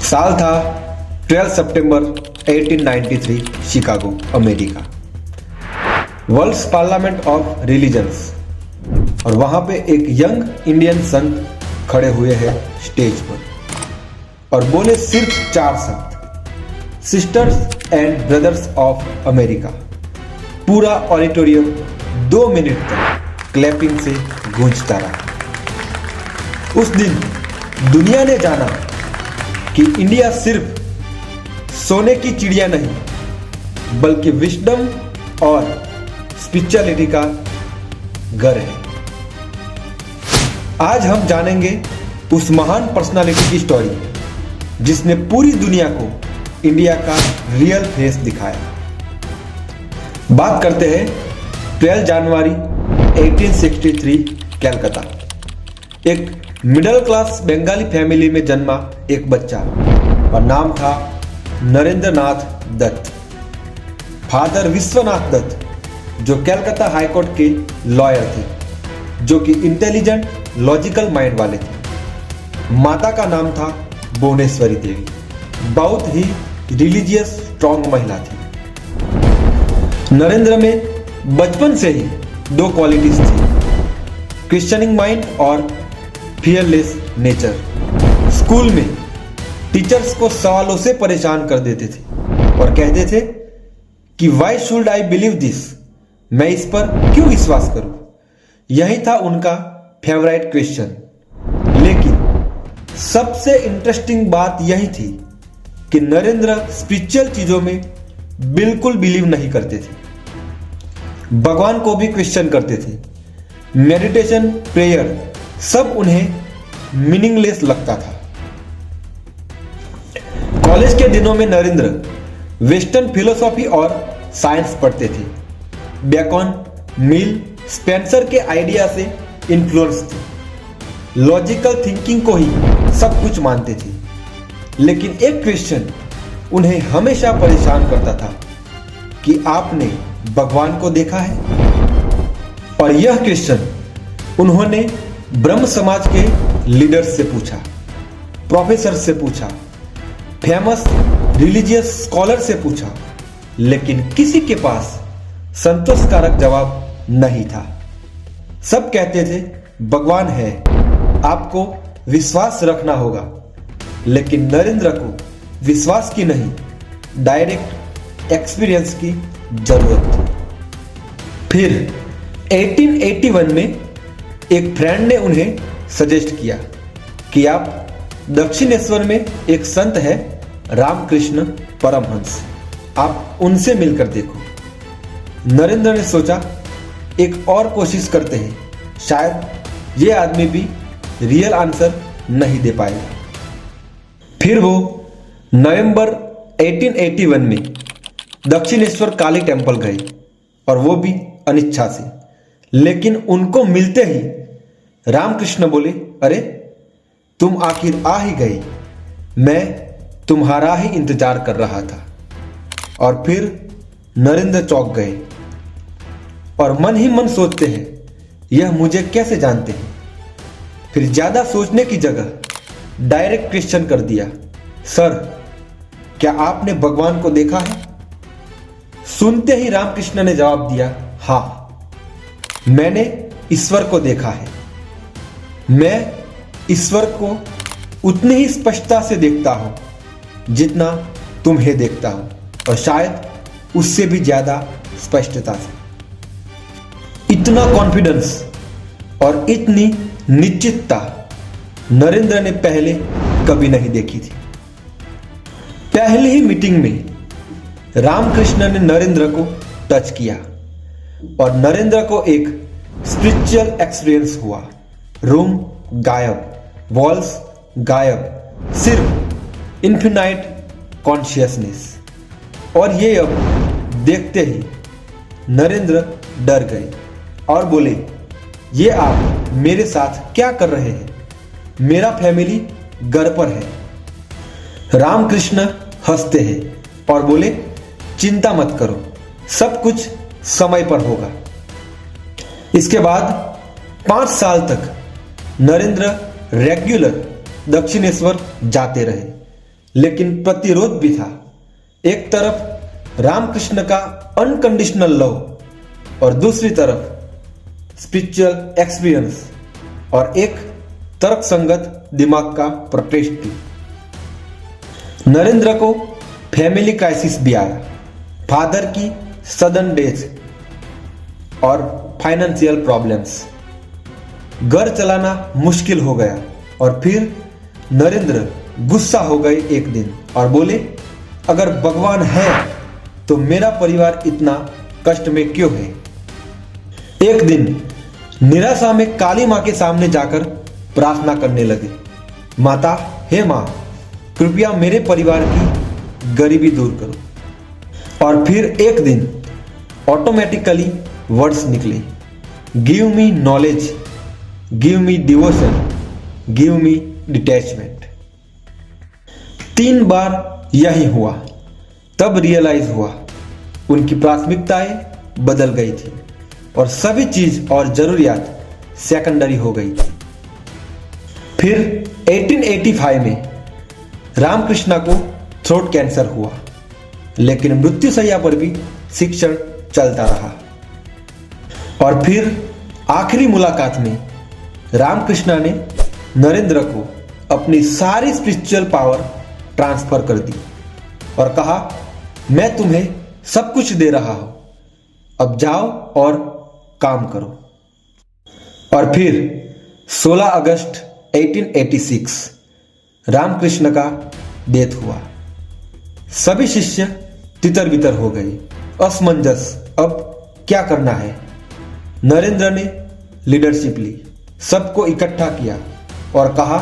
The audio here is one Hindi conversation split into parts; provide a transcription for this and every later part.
साल था 12 सितंबर 1893, Chicago, America. World's parliament of religions, और वहां पे एक यंग इंडियन संत खड़े हुए हैं स्टेज पर और बोले सिर्फ 4 शब्द, sisters and brothers of America. पूरा ऑडिटोरियम 2 मिनट तक क्लैपिंग से गूंजता रहा। उस दिन दुनिया ने जाना कि इंडिया सिर्फ सोने की चिड़िया नहीं बल्कि विजडम और स्पिरिचुअलिटी का घर है। आज हम जानेंगे उस महान पर्सनालिटी की स्टोरी जिसने पूरी दुनिया को इंडिया का रियल फेस दिखाया। बात करते हैं 12 जनवरी 1863, कलकत्ता। एक मिडिल क्लास बंगाली फैमिली में जन्मा एक बच्चा और नाम था नरेंद्र नाथ दत्त। फादर विश्वनाथ दत्त जो कलकत्ता हाईकोर्ट के लॉयर थे, जो कि इंटेलिजेंट लॉजिकल माइंड वाले थे। माता का नाम था भुवनेश्वरी देवी, बहुत ही रिलीजियस स्ट्रॉन्ग महिला थी। नरेंद्र में बचपन से ही 2 क्वालिटीज थी, क्वेश्चनिंग माइंड और फियरलेस नेचर। स्कूल में टीचर्स को सवालों से परेशान कर देते थे और कहते थे कि why should I believe this, मैं इस पर क्यों विश्वास करूं। यही था उनका फेवरेट क्वेश्चन। लेकिन सबसे इंटरेस्टिंग बात यही थी कि नरेंद्र स्पिरिचुअल चीजों में बिल्कुल बिलीव नहीं करते थे। भगवान को भी क्वेश्चन करते थे। मेडिटेशन, प्रेयर सब उन्हें मीनिंगलेस लगता था। कॉलेज के दिनों में नरेंद्र वेस्टर्न फिलोसॉफी और साइंस पढ़ते थे। बेकन, मिल, स्पेंसर के आइडिया से इन्फ्लुएंस थे। लॉजिकल थिंकिंग को ही सब कुछ मानते थे। लेकिन एक क्वेश्चन उन्हें हमेशा परेशान करता था कि आपने भगवान को देखा है? और यह क्वेश्चन उन्होंने ब्रह्म समाज के लीडर्स से पूछा, प्रोफेसर से पूछा, फेमस रिलीजियस स्कॉलर से पूछा, लेकिन किसी के पास संतोषकारक जवाब नहीं था। सब कहते थे भगवान है, आपको विश्वास रखना होगा। लेकिन नरेंद्र को विश्वास की नहीं, डायरेक्ट एक्सपीरियंस की जरूरत थी। फिर 1881 में एक फ्रेंड ने उन्हें सजेस्ट किया कि आप दक्षिणेश्वर में एक संत है रामकृष्ण परमहंस, आप उनसे मिलकर देखो। नरेंद्र ने सोचा एक और कोशिश करते हैं, शायद ये आदमी भी रियल आंसर नहीं दे पाएगा। फिर वो नवंबर 1881 में दक्षिणेश्वर काली टेम्पल गए और वो भी अनिच्छा से। लेकिन उनको मिलते ही रामकृष्ण बोले, अरे तुम आखिर आ ही गई, मैं तुम्हारा ही इंतजार कर रहा था। और फिर नरेंद्र चौंक गए और मन ही मन सोचते हैं, यह मुझे कैसे जानते हैं। फिर ज्यादा सोचने की जगह डायरेक्ट क्वेश्चन कर दिया, सर क्या आपने भगवान को देखा है? सुनते ही रामकृष्ण ने जवाब दिया, हाँ मैंने ईश्वर को देखा है। मैं ईश्वर को उतनी ही स्पष्टता से देखता हूं जितना तुम्हें देखता हूं, और शायद उससे भी ज्यादा स्पष्टता से। इतना कॉन्फिडेंस और इतनी निश्चितता नरेंद्र ने पहले कभी नहीं देखी थी। पहली ही मीटिंग में रामकृष्ण ने नरेंद्र को टच किया और नरेंद्र को एक स्पिरिचुअल एक्सपीरियंस हुआ। रूम गायब, वॉल्स गायब, सिर्फ इन्फिनाइट कॉन्शियसनेस। और ये अब देखते ही नरेंद्र डर गए और बोले, ये आप मेरे साथ क्या कर रहे हैं? मेरा फैमिली घर पर है। रामकृष्ण हंसते हैं और बोले, चिंता मत करो, सब कुछ समय पर होगा। इसके बाद 5 साल तक नरेंद्र रेगुलर दक्षिणेश्वर जाते रहे। लेकिन प्रतिरोध भी था। एक तरफ रामकृष्ण का अनकंडीशनल लव और दूसरी तरफ स्पिरिचुअल एक्सपीरियंस और एक तर्कसंगत दिमाग का प्रोटेस्ट भी। नरेंद्र को फैमिली क्राइसिस भी आया, फादर की सडन डेथ और फाइनेंशियल प्रॉब्लम्स। घर चलाना मुश्किल हो गया और फिर नरेंद्र गुस्सा हो गए एक दिन और बोले, अगर भगवान है तो मेरा परिवार इतना कष्ट में क्यों है। एक दिन निराशा में काली मां के सामने जाकर प्रार्थना करने लगे, माता, हे मां, कृपया मेरे परिवार की गरीबी दूर करो। और फिर एक दिन ऑटोमेटिकली वर्ड्स निकले, give me knowledge, give me devotion, give me detachment. 3 बार यही हुआ। तब रियलाइज हुआ उनकी प्राथमिकताएं बदल गई थी और सभी चीज और जरूरियात सेकेंडरी हो गई थी। फिर 1885 में रामकृष्णा को थ्रोट कैंसर हुआ, लेकिन मृत्युशैया पर भी शिक्षण चलता रहा। और फिर आखिरी मुलाकात में रामकृष्णा ने नरेंद्र को अपनी सारी स्पिरिचुअल पावर ट्रांसफर कर दी और कहा, मैं तुम्हें सब कुछ दे रहा हूं, अब जाओ और काम करो। और फिर 16 अगस्त 1886 रामकृष्ण का डेथ हुआ। सभी शिष्य तितर बितर हो गए, असमंजस, अब क्या करना है। नरेंद्र ने लीडरशिप ली, सबको इकट्ठा किया और कहा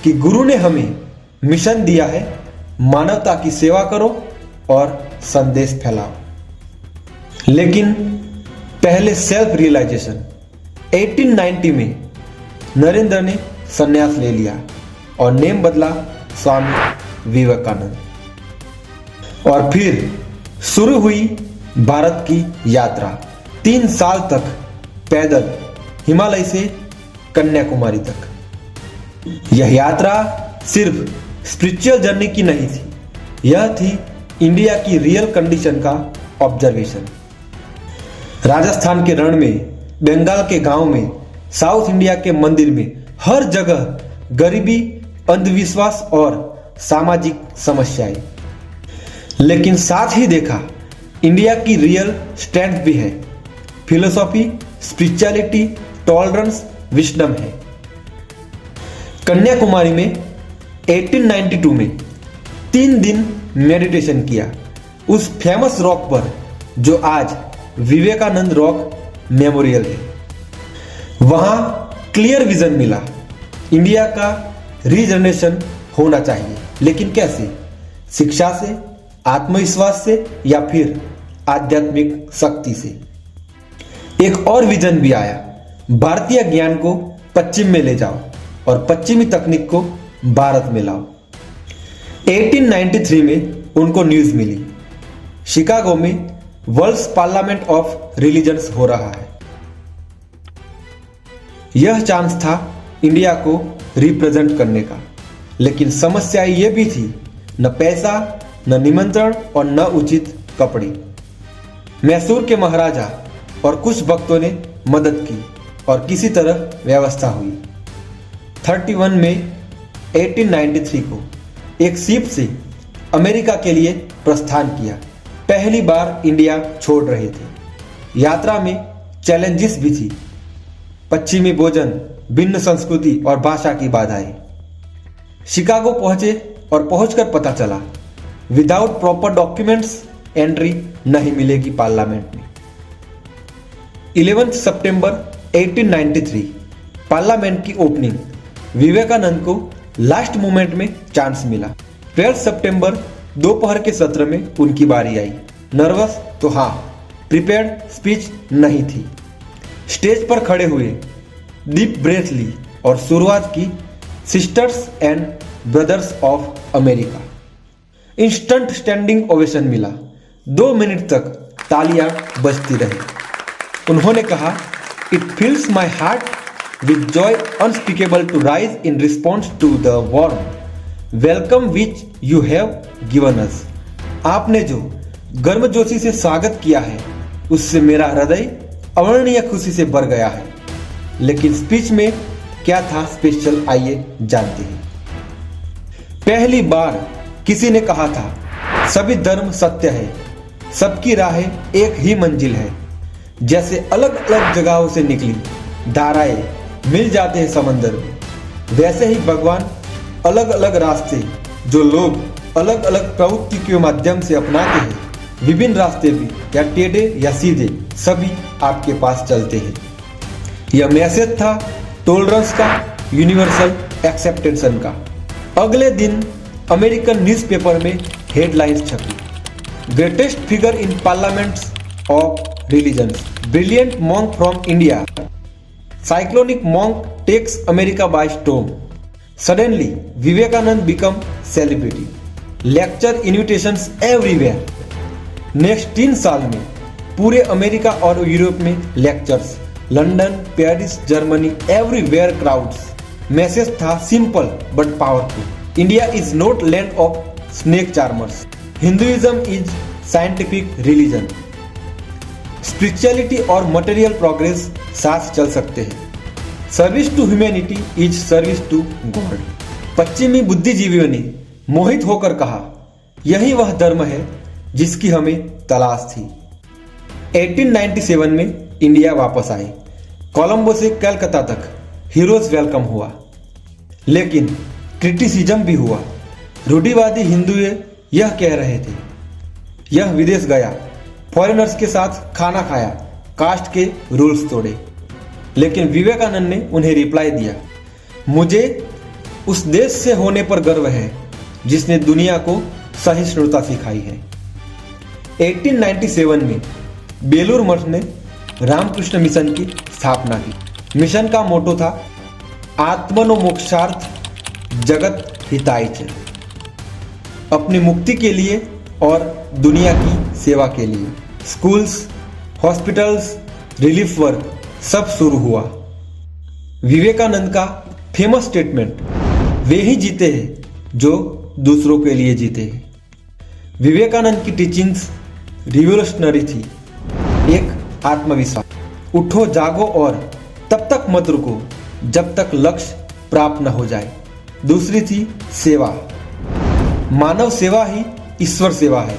कि गुरु ने हमें मिशन दिया है, मानवता की सेवा करो और संदेश फैलाओ। लेकिन पहले सेल्फ रियलाइजेशन। 1890 में नरेंद्र ने संन्यास ले लिया और नेम बदला स्वामी विवेकानंद। और फिर शुरू हुई भारत की यात्रा। 3 साल तक पैदल हिमालय से कन्याकुमारी तक। यह यात्रा सिर्फ स्पिरिचुअल जर्नी की नहीं थी, यह थी इंडिया की रियल कंडीशन का ऑब्जर्वेशन। राजस्थान के रण में, बंगाल के गांव में, साउथ इंडिया के मंदिर में, हर जगह गरीबी, अंधविश्वास और सामाजिक समस्याएं। लेकिन साथ ही देखा इंडिया की रियल स्ट्रेंथ भी है, फिलोसॉफी, स्पिरिचुअलिटी, टॉलरेंस, विजडम है। कन्याकुमारी में 1892 में 3 दिन मेडिटेशन किया उस फेमस रॉक पर जो आज विवेकानंद रॉक मेमोरियल है। वहां क्लियर विजन मिला, इंडिया का रीजनरेशन होना चाहिए, लेकिन कैसे? शिक्षा से, आत्मविश्वास से या फिर आध्यात्मिक शक्ति से। एक और विजन भी आया, भारतीय ज्ञान को पश्चिम में ले जाओ और पश्चिमी तकनीक को भारत में लाओ। 1893 में उनको न्यूज मिली, शिकागो में वर्ल्ड्स पार्लियामेंट ऑफ रिलीजन्स हो रहा है। यह चांस था इंडिया को रिप्रेजेंट करने का, लेकिन समस्या ये भी थी, न पैसा, न निमंत्रण और न उचित कपड़े। मैसूर के महाराजा और कुछ भक्तों ने मदद की और किसी तरह व्यवस्था हुई। 31 मई 1893 को एक शिप से अमेरिका के लिए प्रस्थान किया। पहली बार इंडिया छोड़ रहे थे। यात्रा में चैलेंजेस भी थी, पश्चिमी भोजन, भिन्न संस्कृति और भाषा की बाधाएं। शिकागो पहुंचे और पहुंचकर पता चला विदाउट प्रॉपर डॉक्यूमेंट्स एंट्री नहीं मिलेगी पार्लियामेंट में। 11 सितंबर 1893 पार्लियामेंट की ओपनिंग। विवेकानंद को लास्ट मोमेंट में चांस मिला। 12 सितंबर दोपहर के सत्र में उनकी बारी आई। नर्वस तो हाँ, प्रिपेयर्ड स्पीच नहीं थी। स्टेज पर खड़े हुए, डीप ब्रेथ ली और शुरुआत की sisters and brothers of America. Instant standing ovation मिला। 2 मिनट तक तालियां बजती रही। उन्होंने कहा, it fills my heart with joy unspeakable to rise in response to the warm welcome which you have given us. आपने जो गर्मजोशी से स्वागत किया है उससे मेरा हृदय अवर्णनीय खुशी से भर गया है। लेकिन स्पीच में क्या था स्पेशल, आइए जानते हैं। पहली बार किसी ने कहा था सभी धर्म सत्य है, सबकी राहें एक ही मंजिल है। जैसे अलग अलग जगहों से निकली धाराएं मिल जाते हैं समंदर में, वैसे ही भगवान अलग अलग रास्ते जो लोग अलग अलग प्रवृत्ति के माध्यम से अपनाते हैं, विभिन्न रास्ते भी या टेढ़े या सीधे सभी आपके पास चलते हैं। यह मैसेज था टॉलरेंस का, यूनिवर्सल एक्सेप्टेंसन का। अगले दिन अमेरिकन न्यूज़पेपर में हेडलाइंस छपी, greatest figure in parliaments of religions, brilliant monk from India, cyclonic monk takes America by storm, suddenly Vivekananda become celebrity, lecture invitations everywhere. Next 3 साल में पूरे अमेरिका और यूरोप में lectures, London, Paris, Germany, everywhere crowds. Message था simple but powerful, India is not land of snake charmers, Hinduism is scientific religion. Spirituality और मटेरियल प्रोग्रेस साथ चल सकते हैं। Service to humanity is service to God. पश्चिमी बुद्धिजीवियों ने मोहित होकर कहा यही वह धर्म है जिसकी हमें तलाश थी। 1897 में इंडिया वापस आए। कोलंबो से कलकत्ता तक हीरोज वेलकम हुआ, लेकिन क्रिटिसिज्म भी हुआ। रूढ़िवादी हिंदू यह कह रहे थे यह विदेश गया, फॉरेनर्स के साथ खाना खाया, कास्ट के रूल्स तोड़े। लेकिन विवेकानंद ने उन्हें रिप्लाई दिया, मुझे उस देश से होने पर गर्व है जिसने दुनिया को सहिष्णुता सिखाई है। 1897 में बेलूर मठ ने रामकृष्ण मिशन की स्थापना की। मिशन का मोटो था आत्मनो मोक्षार्थ जगत हिताय च, अपनी मुक्ति के लिए और दुनिया की सेवा के लिए। स्कूल्स, हॉस्पिटल्स, रिलीफ वर्क सब शुरू हुआ। विवेकानंद का फेमस स्टेटमेंट, वे ही जीते हैं जो दूसरों के लिए जीते हैं। विवेकानंद की टीचिंग्स रिवोल्यूशनरी थी। एक आत्मविश्वास, उठो जागो और तब तक मत रुको जब तक लक्ष्य प्राप्त न हो जाए। दूसरी थी सेवा, मानव सेवा ही ईश्वर सेवा है,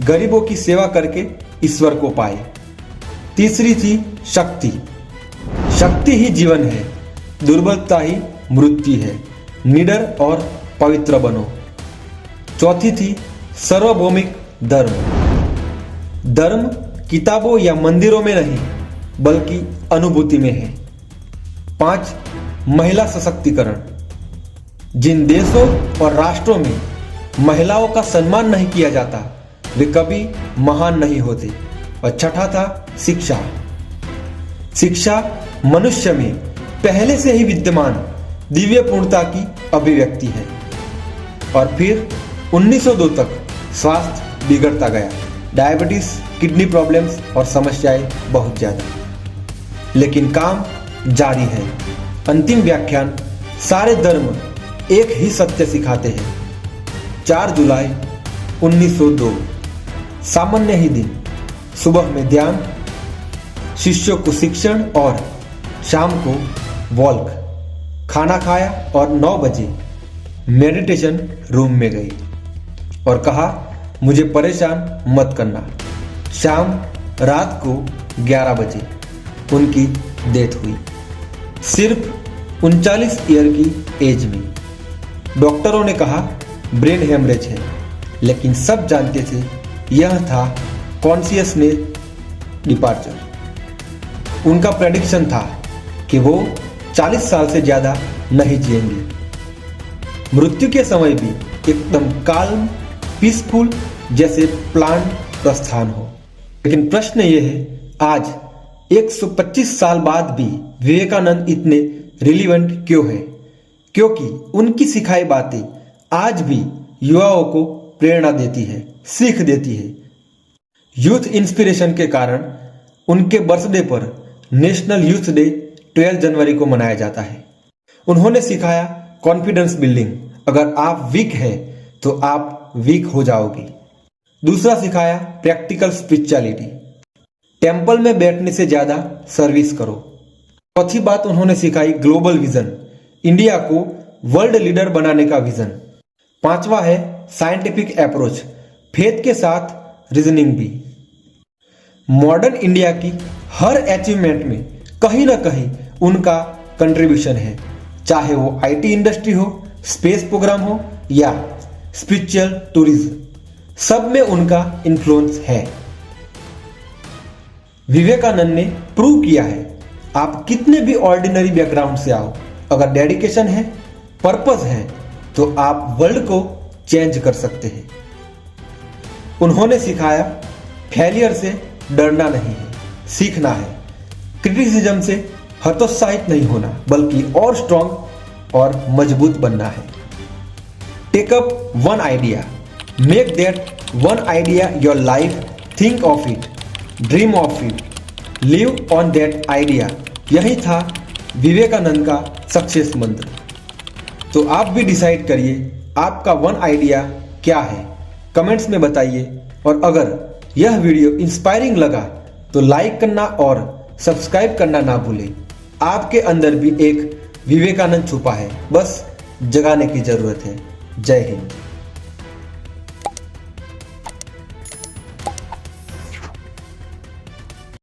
गरीबों की सेवा करके ईश्वर को पाए। तीसरी थी शक्ति, शक्ति ही जीवन है, दुर्बलता ही मृत्यु है, निडर और पवित्र बनो। चौथी थी सार्वभौमिक धर्म, धर्म किताबों या मंदिरों में नहीं बल्कि अनुभूति में है। 5 महिला सशक्तिकरण, जिन देशों और राष्ट्रों में महिलाओं का सम्मान नहीं किया जाता वे कभी महान नहीं होते। और छठा था शिक्षा, शिक्षा मनुष्य में पहले से ही विद्यमान दिव्य पूर्णता की अभिव्यक्ति है। और फिर 1902 तक स्वास्थ्य बिगड़ता गया, डायबिटीज, किडनी प्रॉब्लम्स और समस्याएं बहुत ज्यादा, लेकिन काम जारी है। अंतिम व्याख्यान, सारे धर्म एक ही सत्य सिखाते हैं। 4 जुलाई 1902, सामान्य ही दिन, सुबह में ध्यान, शिष्यों को शिक्षण और शाम को वॉल्क। खाना खाया और 9 बजे मेडिटेशन रूम में गई और कहा मुझे परेशान मत करना। शाम रात को 11 बजे उनकी डेथ हुई, सिर्फ 39 ईयर की एज में। डॉक्टरों ने कहा ब्रेन हेमरेज है, लेकिन सब जानते थे यह था कॉन्शियसनेस डिपार्चर। उनका प्रेडिक्शन था कि वो 40 साल से ज्यादा नहीं जिएंगे। मृत्यु के समय भी एकदम काल्म, पीसफुल, जैसे प्लान प्रस्थान हो। लेकिन प्रश्न यह है, आज 125 साल बाद भी विवेकानंद इतने रिलीवेंट क्यों है? क्योंकि उनकी सिखाई बातें आज भी युवाओं को प्रेरणा देती है, सीख देती है। यूथ इंस्पिरेशन के कारण उनके बर्थडे पर नेशनल यूथ डे 12 जनवरी को मनाया जाता है। उन्होंने सिखाया कॉन्फिडेंस बिल्डिंग, अगर आप वीक हैं तो आप वीक हो जाओगे। दूसरा सिखाया प्रैक्टिकल स्पिरिचुअलिटी, टेम्पल में बैठने से ज्यादा सर्विस करो। चौथी बात उन्होंने सिखाई ग्लोबल विजन, इंडिया को वर्ल्ड लीडर बनाने का विजन। पांचवा है साइंटिफिक अप्रोच, फेथ के साथ रीजनिंग भी। मॉडर्न इंडिया की हर अचीवमेंट में कहीं ना कहीं उनका कंट्रीब्यूशन है, चाहे वो आईटी इंडस्ट्री हो, स्पेस प्रोग्राम हो या स्पिरिचुअल टूरिज्म, सब में उनका इन्फ्लुएंस है। विवेकानंद ने प्रूव किया है, आप कितने भी ऑर्डिनरी बैकग्राउंड से आओ, अगर डेडिकेशन है, पर्पस है, तो आप वर्ल्ड को चेंज कर सकते हैं। उन्होंने सिखाया फेलियर से डरना नहीं है, सीखना है। क्रिटिसिज्म से हतोत्साहित नहीं होना, बल्कि और स्ट्रांग और मजबूत बनना है। Take up one idea, make that one idea your life, think of it, dream of it, live on that idea. यही था विवेकानंद का सक्सेस मंत्र। तो आप भी डिसाइड करिए आपका वन आइडिया क्या है, कमेंट्स में बताइए। और अगर यह वीडियो इंस्पायरिंग लगा तो लाइक करना और सब्सक्राइब करना ना भूलें। आपके अंदर भी एक विवेकानंद छुपा है, बस जगाने की जरूरत है। जय हिंद।